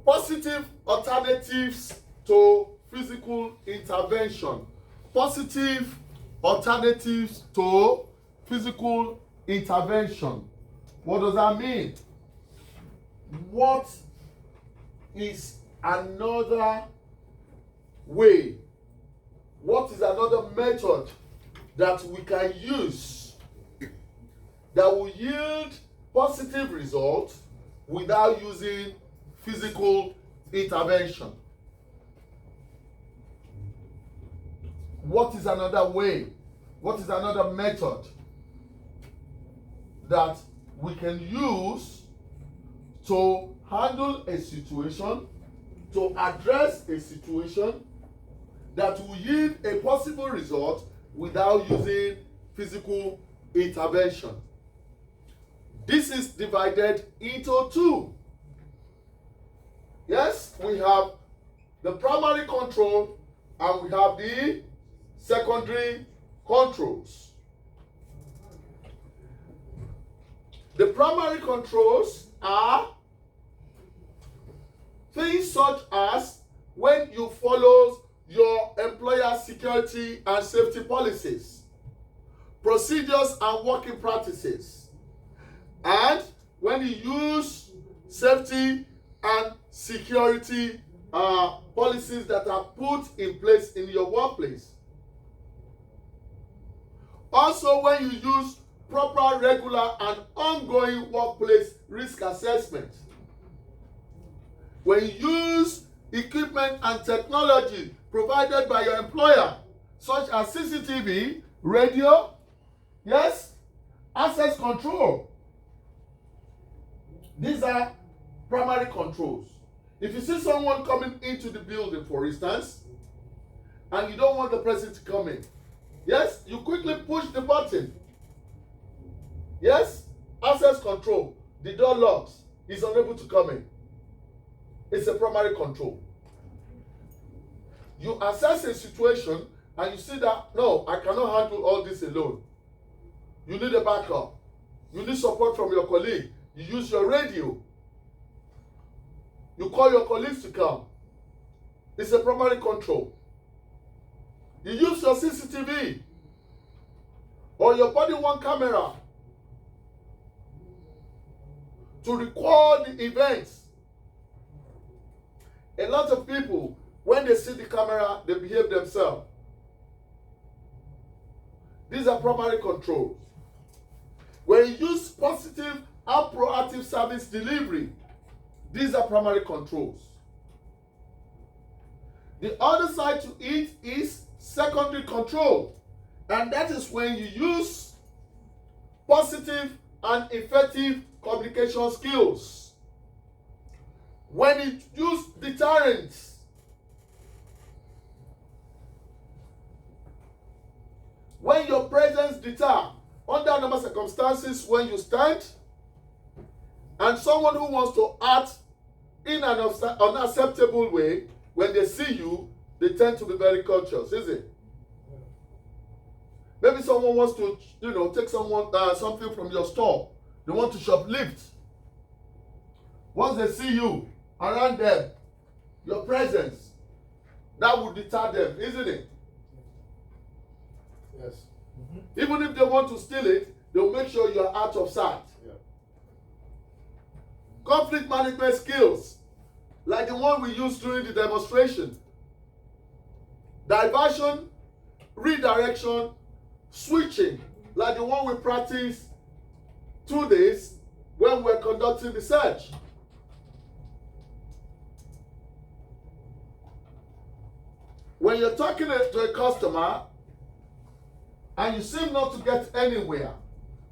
Positive alternatives to physical intervention. Positive alternatives to physical intervention. What does that mean? What is another way? What is another method that we can use that will yield positive results without using physical intervention? What is another way? What is another method that we can use to handle a situation, to address a situation that will yield a possible result without using physical intervention? This is divided into two. Yes, we have the primary control and we have the secondary controls. The primary controls are things such as when you follow your employer security and safety policies, procedures and working practices, and when you use safety and security policies that are put in place in your workplace. Also, when you use proper, regular, and ongoing workplace risk assessment. When you use equipment and technology provided by your employer, such as CCTV, radio, yes, access control. These are primary controls. If you see someone coming into the building, for instance, and you don't want the person to come in, yes, you quickly push the button. Yes, access control. The door locks. He's unable to come in. It's a primary control. You assess a situation and you see that, no, I cannot handle all this alone. You need a backup. You need support from your colleague. You use your radio. You call your colleagues to come. It's a primary control. You use your CCTV or your body-worn camera to record the events. A lot of people, when they see the camera, they behave themselves. These are primary controls. When you use positive and proactive service delivery, these are primary controls. The other side to it is secondary control, and that is when you use positive and effective communication skills. When you use deterrence, when your presence deter, under normal circumstances, when you stand and someone who wants to act in an unacceptable way, when they see you, they tend to be very cautious, is it? Maybe someone wants to, take something from your store. They want to shoplift. Once they see you around them, your presence, that will deter them, isn't it? Yes. Mm-hmm. Even if they want to steal it, they'll make sure you're out of sight. Yeah. Conflict management skills, like the one we used during the demonstration. Diversion, redirection, switching, like the one we practiced 2 days when we're conducting the search. When you're talking to a customer and you seem not to get anywhere,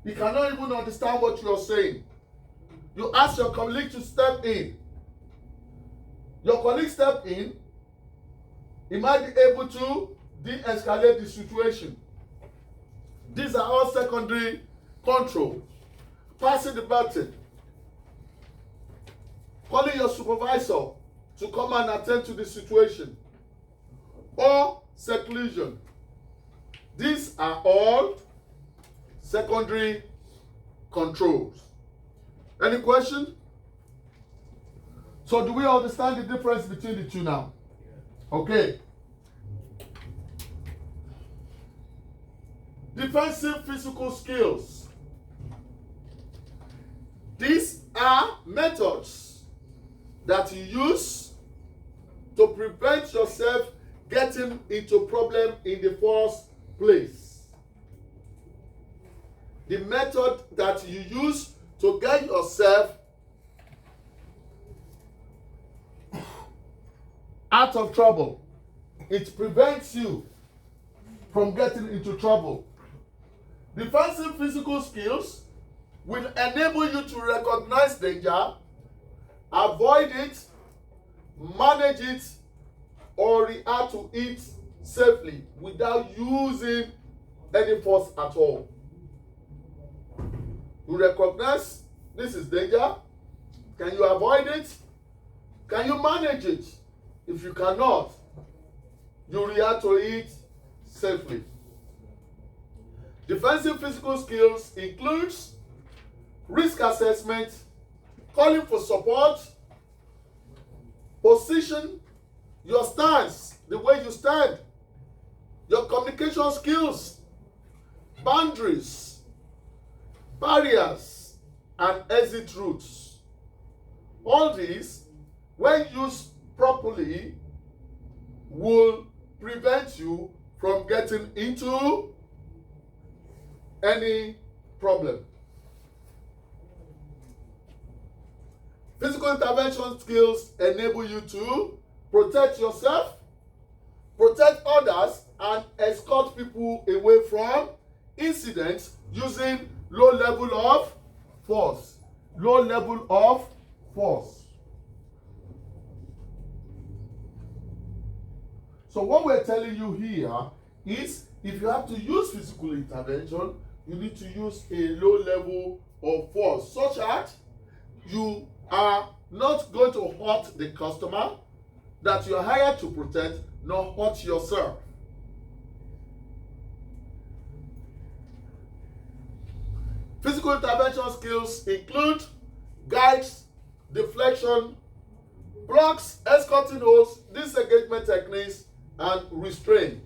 you cannot even understand what you're saying, you ask your colleague to step in. Your colleague step in, he might be able to de-escalate the situation. These are all secondary control. Passing the button, calling your supervisor to come and attend to the situation, or seclusion. These are all secondary controls. Any question? So do we understand the difference between the two now? Okay. Defensive physical skills. These are methods that you use to prevent yourself getting into problem in the first place. The method that you use to get yourself out of trouble. It prevents you from getting into trouble. Defensive physical skills will enable you to recognize danger, avoid it, manage it, or react to it safely without using any force at all. You recognize this is danger. Can you avoid it? Can you manage it? If you cannot, you react to it safely. Defensive physical skills includes risk assessment, calling for support, position, your stance, the way you stand, your communication skills, boundaries, barriers, and exit routes. All these, when used properly, will prevent you from getting into any problem. Physical intervention skills enable you to protect yourself, protect others, and escort people away from incidents using low level of force. Low level of force. So what we're telling you here is if you have to use physical intervention, you need to use a low level of force such that you are not going to hurt the customer that you are hired to protect, nor hurt yourself. Physical intervention skills include guides, deflection, blocks, escorting holds, disengagement techniques, and restraint.